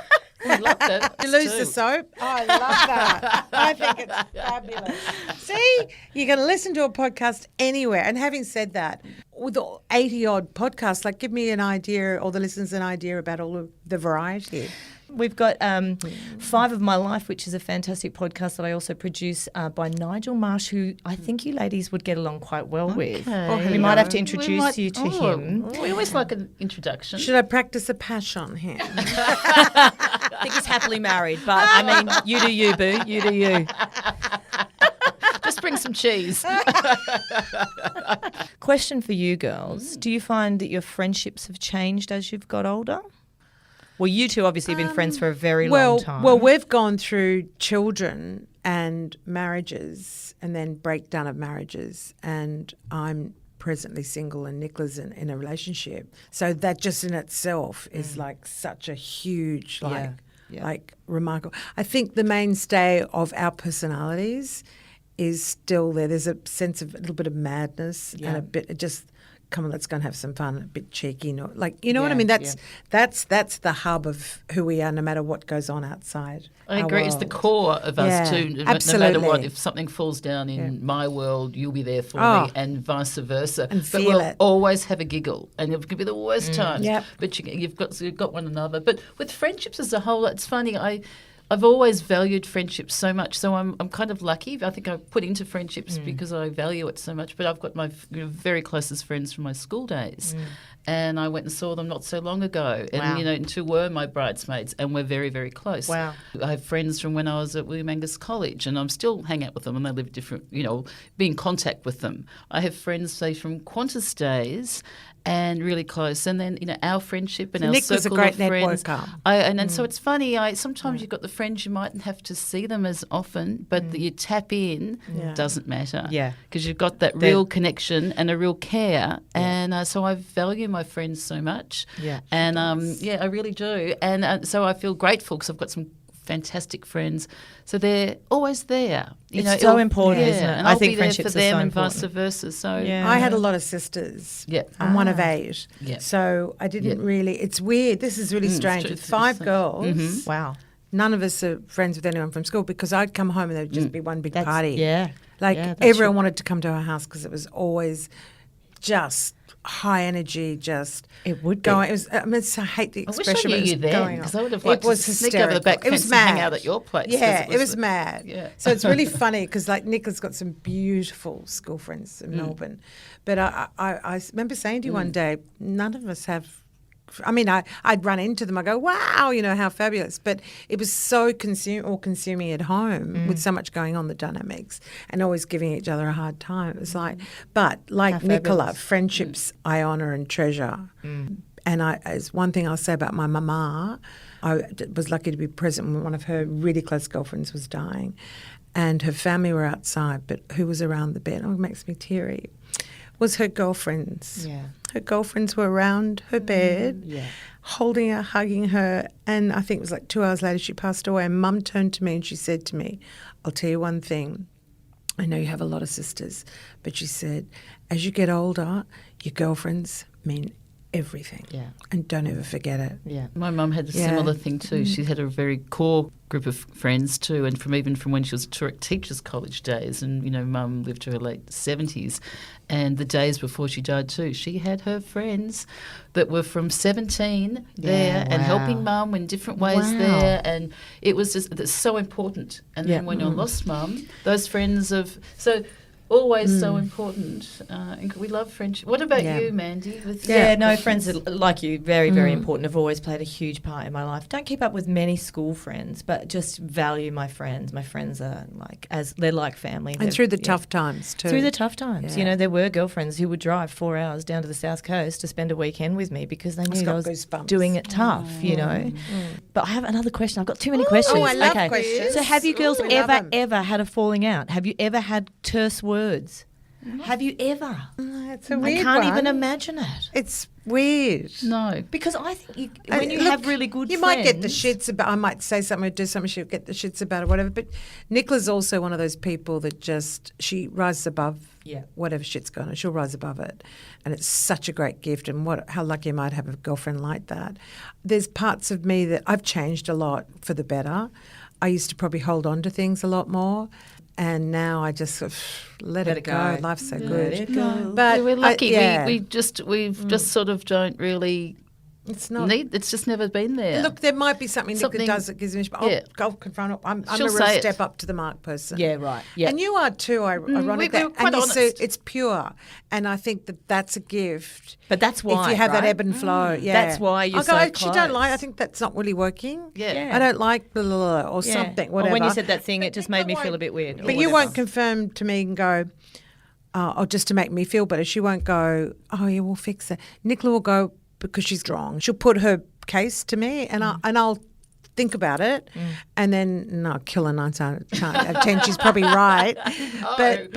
I love that. You lose the soap? Oh, I love that. I think it's fabulous. See, you can listen to a podcast anywhere. And having said that, with 80-odd podcasts, give me an idea, or the listeners an idea about all of the variety. We've got 5 of My Life, which is a fantastic podcast that I also produce by Nigel Marsh, who I think you ladies would get along quite well with. We might have to introduce you to him. We always like an introduction. Should I practice a passion here? I think he's happily married, but I mean, you do you, boo. You do you. Just bring some cheese. Question for you girls. Do you find that your friendships have changed as you've got older? Well, you two obviously have been friends for a very long time. Well, we've gone through children and marriages and then breakdown of marriages, and I'm presently single and Nicola's in a relationship. So that just in itself is such a huge, remarkable. I think the mainstay of our personalities is still there. There's a sense of a little bit of madness and a bit just come on, let's go and have some fun, a bit cheeky, like, you know what I Yeah, mean? That's the hub of who we are, no matter what goes on outside. I our agree. It's the world. core of us too. No matter absolutely. what, if something falls down in my world, you'll be there for Oh. me, and vice versa. And but feel we'll it. always have a giggle, and it could be the worst times. Yep. But you've got one another. But with friendships as a whole, it's funny. I've always valued friendships so much, so I'm kind of lucky. I think I put into friendships because I value it so much. But I've got my very closest friends from my school days, and I went and saw them not so long ago, and and two were my bridesmaids, and we're very, very close. Wow. I have friends from when I was at William Angus College, and I'm still hang out with them, and they live different. Be in contact with them. I have friends, say, from Qantas days. And really close, and then our friendship and our Nick was a circle great of friends. networker. And so it's funny. Sometimes you've got the friends you mightn't have to see them as often, but that you tap in doesn't matter. Yeah, because you've got that real connection and a real care, and so I value my friends so much. Yeah, and I really do, and so I feel grateful because I've got some fantastic friends, so they're always there. It's so important, isn't it? And I I'll think be there friendships for are them so and vice important. versa. So I had a lot of sisters. Yeah. I'm one of 8. Yeah. So I didn't really, it's weird. This is really strange. true. With 5 girls, Wow. none of us are friends with anyone from school because I'd come home and there'd just be one big party. Yeah. Like Yeah, that's everyone true. wanted to come to our house because it was always just high energy, just It would be. going. It was. I hate the I wish expression. I but knew it you was then, going on. because I would have liked It was to sneak over the hysterical. back It was fence and hang mad. out at your place. 'cause Yeah, it was mad. Yeah. So it's really funny because like Nick has got some beautiful school friends in Melbourne, but I remember saying to you one day, none of us have. I mean, I'd run into them. I go, wow, how fabulous. But it was so all-consuming at home with so much going on, the dynamics, and always giving each other a hard time. It was like, but like How Nicola, fabulous. friendships I honour and treasure. And as one thing I'll say about my mama, I was lucky to be present when one of her really close girlfriends was dying, and her family were outside, but who was around the bed? Oh, it makes me teary. Was her girlfriends. Yeah. Her girlfriends were around her bed, holding her, hugging her, and I think it was like 2 hours later she passed away. And Mum turned to me and she said to me, I'll tell you one thing. I know you have a lot of sisters, but she said, as you get older, your girlfriends mean everything. Yeah. And don't ever forget it. Yeah. My mum had a similar thing too. She had a very core group of friends too, and even from when she was at teachers' college days, and Mum lived to her late 70s, and the days before she died too, she had her friends that were from 17 there and helping Mum in different ways there, and it was just it's so important. And then when I lost Mum, those friends always so important. And we love friendship. What about you, Mandy? Friends are, like you, very, very important. Have always played a huge part in my life. Don't keep up with many school friends, but just value my friends. My friends are they're like family. And through the tough times too. Through the tough times. Yeah. There were girlfriends who would drive 4 hours down to the South Coast to spend a weekend with me because they knew I was goosebumps. doing it tough, But I have another question. I've got too many questions. I love questions. So have you girls Ooh, I love 'em. ever had a falling out? Have you ever had terse words? Have you ever? It's a I weird can't one. even imagine it. It's weird. No. Because I think when you Look, have really good you friends... might get the shits about, I might say something or do something, she'll get the shits about it, whatever. But Nicola's also one of those people that she rises above whatever shit's going on. She'll rise above it. And it's such a great gift. And how lucky you might have a girlfriend like that. There's parts of me that I've changed a lot for the better. I used to probably hold on to things a lot more. And now I just sort of let it go. Life's so good. Let it go. But we're lucky. yeah. We've just sort of don't really It's not. It's just never been there. Look, there might be something Nicola does that gives me. I'll confront it. I'm a She'll real say it. step up to the mark person. Yeah, right. Yeah. And you are too, ironically. we're quite and honest. It's pure. And I think that's a gift. But that's why, If you have that right? ebb and flow, yeah. That's why you're I go, so actually don't close. like, I think that's not really working. Yeah. I don't like blah, blah, blah, or something, whatever. Or when you said that thing, it just made me Nicola feel a bit weird. But you won't confirm to me and go, or just to make me feel better. She won't go, oh, yeah, we'll fix it. Nicola will go, because she's strong. She'll put her case to me and I'll think about it and then kill her 9 times out of 10. She's probably right. But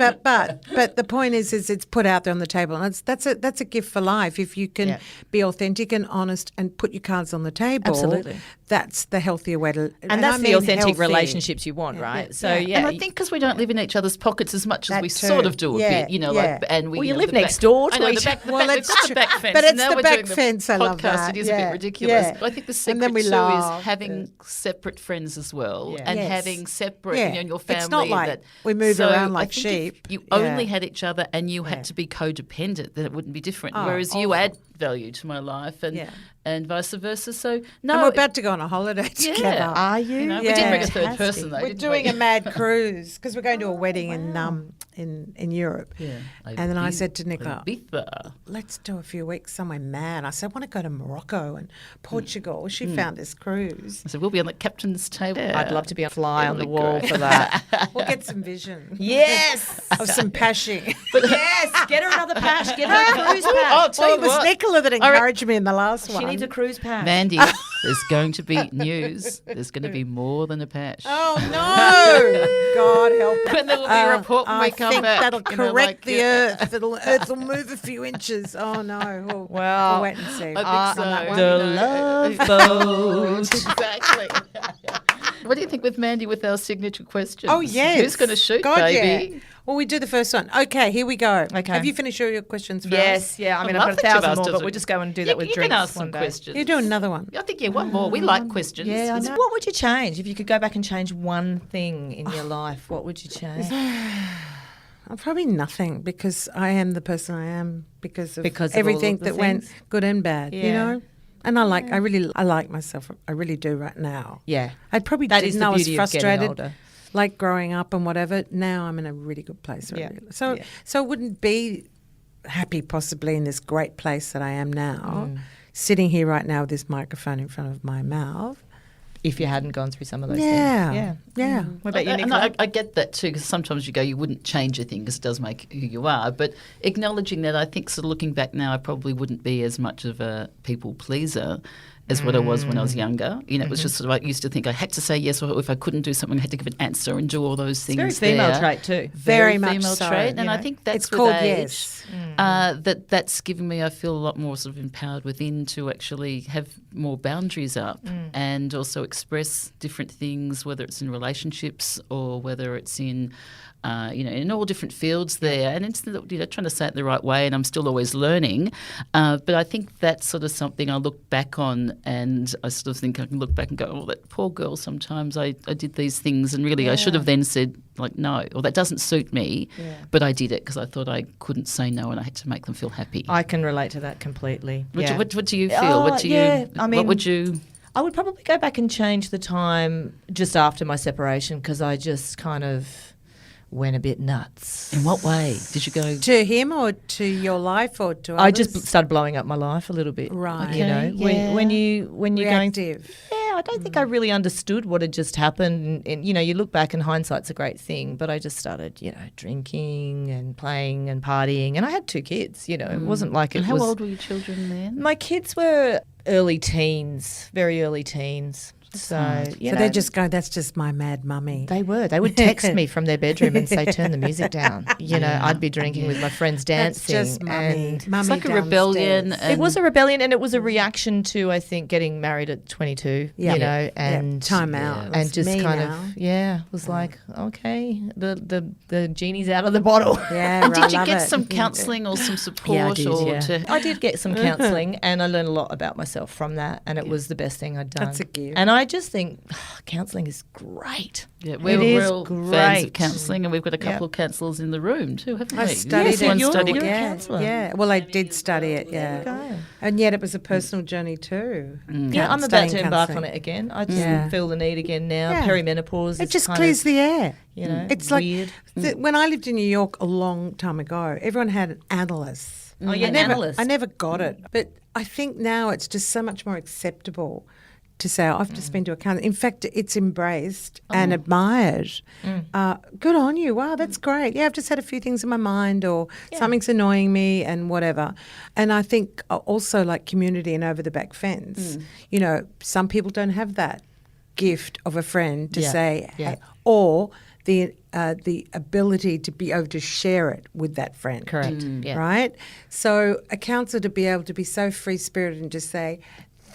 the point is it's put out there on the table, and that's a gift for life if you can be authentic and honest and put your cards on the table. Absolutely. that's the healthier way to. And that's I the mean authentic healthy. relationships you want, right? So, yeah. And I think because we don't live in each other's pockets as much as That we too. sort of do a Yeah, bit, you know, yeah. like, and we Well, you know, live the next back- door to I know each the back, other. Well, we've it's got the true. back fence, But and it's now the we're back doing fence, I the love podcast. that. It is a Yeah, bit ridiculous. yeah. But I think the And then secret we too laugh. is having separate friends as well, Yeah. and Yes. having separate, Yeah. you know, in your family. It's not like that, we move so around I like think if sheep. you Yeah. only had each other and you Yeah. had to be codependent, then it wouldn't be different. Oh, Whereas you awful. add value to my life, and vice versa. So no, And we're about to go on a holiday together. Are you? You know, we Yeah. didn't bring a third Fantastic. person though. We're didn't doing we? a mad cruise because we're going to a wedding in Europe. Yeah. And then I said to Nicola, Ibiza. let's do a few weeks somewhere mad. I said, I want to go to Morocco and Portugal. She found this cruise. I said, we'll be on the captain's table. I'd love to be a fly It'll on the be wall great. for that. We'll get some vision Yes. of some pashing. Yes. Get her another pash. Get her a cruise I'll pash. tell Well, you it was what. Nicola that encouraged me in the last one. She needs a cruise pash. Mandy, there's going to be news. There's going to be more than a patch. Oh, no. God help us. And there will be a report when I we come think back. that'll you know, correct like, the Earth. Earth will move a few inches. Oh, no. Well, we'll wait and see. I think so. on that one. The You know. love boat. Exactly. What do you think with Mandy with our signature questions? Oh, yes. Who's going to shoot, God, baby? Yeah. Well, we do the first one. Okay, here we go. Okay. Have you finished all your questions for us? Yes, yeah. I mean, I I've love got that you've 1,000 asked more, us but a- we'll just go and do You, that with you drinks can ask one some day. questions. You do another one. I think, one more. We like questions. Yeah, I It's know. What would you change if you could go back and change one thing in your life? What would you change? Probably nothing because I am the person I am because of Because of all everything of the that went things? good and bad, you Yeah. know? And I like myself. I really do right now. Yeah. I probably That didn't is the know I was beauty of getting frustrated, older. like growing up and whatever. Now I'm in a really good place. Yeah. Really. So, Yeah. so I wouldn't be happy possibly in this great place that I am now, sitting here right now with this microphone in front of my mouth. If you hadn't gone through some of those Yeah. things. Yeah. What about you, And Nicola? I get that too, because sometimes you go, you wouldn't change a thing because it does make who you are. But acknowledging that, I think sort of looking back now, I probably wouldn't be as much of a people pleaser as what I was when I was younger. You know, it was just sort of, I used to think I had to say yes, or if I couldn't do something, I had to give an answer and do all those things. It's very female there. trait too. Very much female so, trait, you and I know. think that's It's with called age, yes. that's given me, I feel, a lot more sort of empowered within to actually have more boundaries up and also express different things, whether it's in relationships or whether it's in in all different fields there, and it's trying to say it the right way, and I'm still always learning. But I think that's sort of something I look back on, and I sort of think I can look back and go, oh, that poor girl, sometimes I did these things, and really I should have then said, like, no, or that doesn't suit me, but I did it because I thought I couldn't say no and I had to make them feel happy. I can relate to that completely. What do you feel? Oh, What do yeah, you? I mean, what would you? I would probably go back and change the time just after my separation because I just kind of went a bit nuts. In what way did you go? To him or to your life or to others? I just started blowing up my life a little bit. Right. You know, Okay, when you're going. reactive. Yeah, I don't think I really understood what had just happened. And, you look back and hindsight's a great thing, but I just started, drinking and playing and partying. And I had 2 kids, it wasn't like it And how was. old were your children then? My kids were early teens, very early teens. So, So they just go, that's just my mad mummy. They would text me from their bedroom and say, turn the music down. I'd be drinking with my friends That's dancing. just mummy. And Mummy It's like a rebellion. downstairs. it was a rebellion, and it was a reaction to, I think, getting married at 22, Yeah. and time out. and It's just me kind now. of, was like, okay, the genie's out of the bottle. Yeah, And I did you love get it. some counselling or some support? Yeah, I did. or I did get some counselling, and I learned a lot about myself from that, and it was the best thing I'd done. That's a gift. And I just think counselling is great. Yeah, It we're is real fans of great. counselling, and we've got a couple Yep. of counsellors in the room too, haven't we? I studied Yes, it. you're- studied you're a yeah, counsellor. yeah. Well, I did study it, There yeah. you go. And yet it was a personal journey too. Yeah, I'm about Studying to embark on counselling. it again. I just Yeah. feel the need again now. Yeah. Perimenopause. It is just kind clears of, the air. It's It's like weird. when I lived in New York a long time ago, everyone had an analyst. Oh, yeah, I never, analyst. I never got it. But I think now it's just so much more acceptable to say, I've just been to a counselor. In fact, it's embraced and admired. Good on you. Wow, that's great. Yeah, I've just had a few things in my mind or something's annoying me and whatever. And I think also like community and over the back fence, some people don't have that gift of a friend to Yeah. say, Yeah. hey, or the ability to be able to share it with that friend. Correct. Yeah. Right? So a counsellor to be able to be so free-spirited and just say,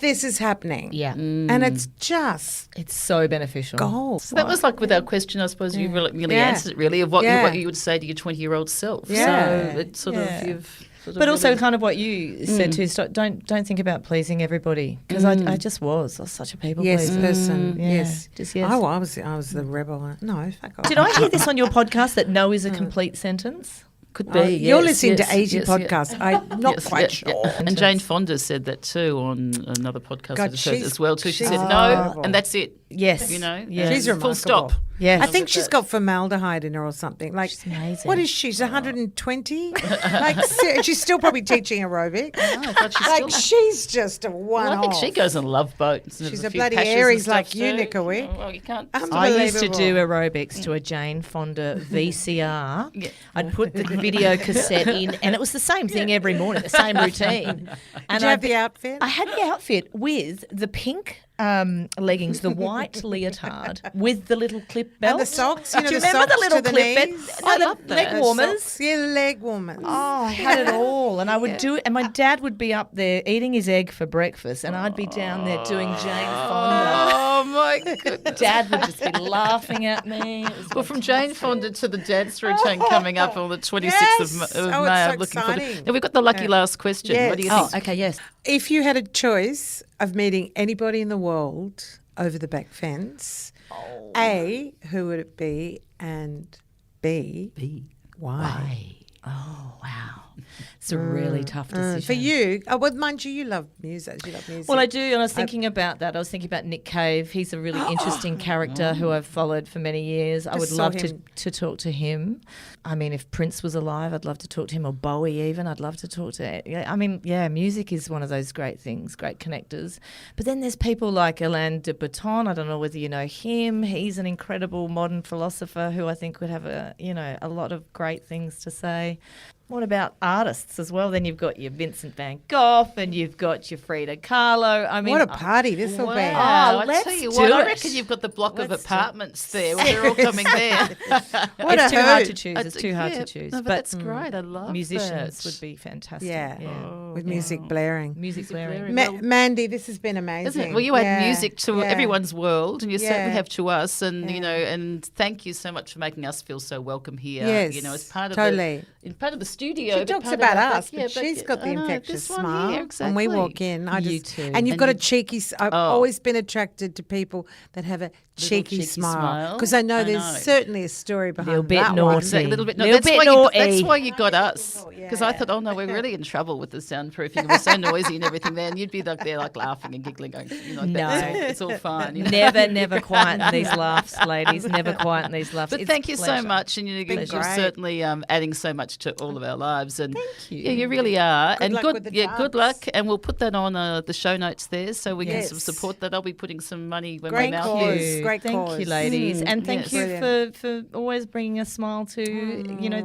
this is happening. Yeah. And it's just It's so beneficial. gold. So that was like with our question, I suppose you really Yeah. answered it really, of what, Yeah. what you would say to your 20-year-old self. Yeah. So it's sort of, you've sort of But also really- kind of what you said too, don't think about pleasing everybody, because I was such a people Yes, pleaser. person. Yeah, Yes. just yes. Oh, I was the rebel. No, fuck off. Did I hear this on your podcast that no is a complete sentence? Could be. Oh, you're yes, listening yes, to Easy yes, Podcast. I'm not Yes, quite yeah, sure. yeah. And Jane Fonda said that too on another podcast God, that shows she's- as well too. She she's said no, incredible. and that's it. Yes. You know, Yes. She's full remarkable. stop. Yes. I think she's got formaldehyde in her or something. Like, She's amazing. what is she? She's 120? Like, she's still probably teaching aerobics. Oh, God, she's Like, still, she's just a one well, I think she goes on Love Boats. And She's there's a few bloody Pashas and Aries stuff like you, too. Nicola. Oh, well, you can't. I used to do Unbelievable. aerobics to a Jane Fonda VCR. Yeah. I'd put the video cassette in, and it was the same thing every morning, the same routine. And Did you have the outfit? I had the outfit with the pink leggings, the white leotard with the little clip belt. And the socks, you know, Do you the remember socks the little to the clip knees? belt? I No, love the that. leg The warmers. socks. Yeah, leg warmers. Oh, I had it all, and I would do it. And my dad would be up there eating his egg for breakfast, and I'd be down there doing Jane Fonda. Oh my goodness. Dad would just be laughing at me. It was Well, from Jane Fonda to the dance routine coming up on the 26th Yes. of May. Oh, it's so I'm looking forward to. exciting. Now, we've got the lucky last question. What do you Yes. think? okay, yes. If you had a choice of meeting anybody in the world over the back fence, A, who would it be? And B, why? Oh, wow. It's a really tough decision. For you, well, mind you, you love music. You love music. Well, I do, and I was thinking about that. I was thinking about Nick Cave. He's a really interesting character who I've followed for many years. I would Just saw love him. to talk to him. I mean, if Prince was alive, I'd love to talk to him, or Bowie even. I'd love to talk to. Yeah, I mean, yeah, music is one of those great things, great connectors. But then there's people like Alain de Botton. I don't know whether you know him. He's an incredible modern philosopher who I think would have a lot of great things to say. What about artists as well? Then you've got your Vincent van Gogh and you've got your Frida Kahlo. I mean, what a party this will be. Wow, I let's tell you do what, I it. reckon you've got the block of Let's do it. apartments there where they're all coming there. What it's a too hard to hoot. choose. It's too hard to choose. No, but that's great. I love musicians that. would be fantastic. Yeah, Oh, with music blaring. Music blaring. blaring. Mandy, this has been amazing. Isn't it? Well, you add Yeah, music to yeah. everyone's world, and you certainly Yeah. have to us. And Yeah. you know, and thank you so much for making us feel so welcome here. Yes, you know, as part of totally. part of the studio. She but talks part of about our- us, but she's got the I know, infectious this one smile. here, When we exactly. walk in, I You just too. and you've And got a you- cheeky. I've always been attracted to people that have a cheeky cheeky smile smile. because I know I there's know. certainly a story behind Little bit that naughty. one. A little bit. No, Little that's, bit why naughty. that's why you got us. Yeah. Because I thought, oh no, we're really in trouble with the soundproofing. It was so noisy and everything there, and you'd be like there, like laughing and giggling, going, you know, No. it's all fine. You know? Never quieten these laughs, ladies. Never quieten these laughs. But It's thank a you so pleasure. much, and you're Been great. certainly adding so much to all of our lives. And Thank you. Yeah, you really are. Good and luck with the good dance. luck. And we'll put that on the show notes there, so we can Yes. sort of support that. I'll be putting some money when Great my mouth cause. is. Great Thank cause. you, ladies, and thank yes. you for always bringing a smile to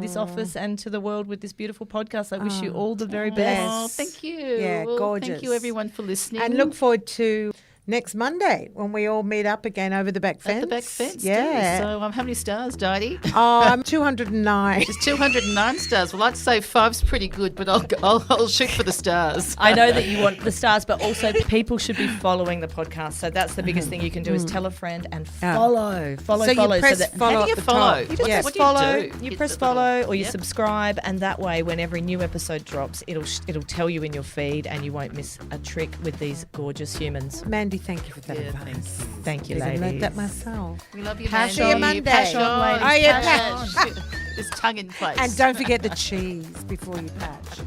this office and to the world with this beautiful podcast. I wish you all the very best. Oh, Yes. thank you. Yeah, Well, gorgeous. Thank you, everyone, for listening. And look forward to next Monday when we all meet up again over the back fence. at the back fence. Yeah. too. So how many stars, Didie? I'm 209. It's 209 stars. Well, I'd say 5's pretty good, but I'll shoot for the stars. I know that you want the stars, but also people should be following the podcast. So that's the biggest thing you can do is tell a friend and follow. Follow. So you press that follow How at do you the follow? top. You just Yeah. what do follow. you do? You Hit press the little- follow or you Yep. subscribe, and that way, when every new episode drops, it'll tell you in your feed, and you won't miss a trick with these gorgeous humans. Mandy, thank you for that Yeah, advice. thank you. Thank you, I learned ladies. that myself. We love you, Pash Mandy. on, Monday. pash on, ladies. Oh, yeah, pash pash. on. This tongue in place. And don't forget the cheese before you patch.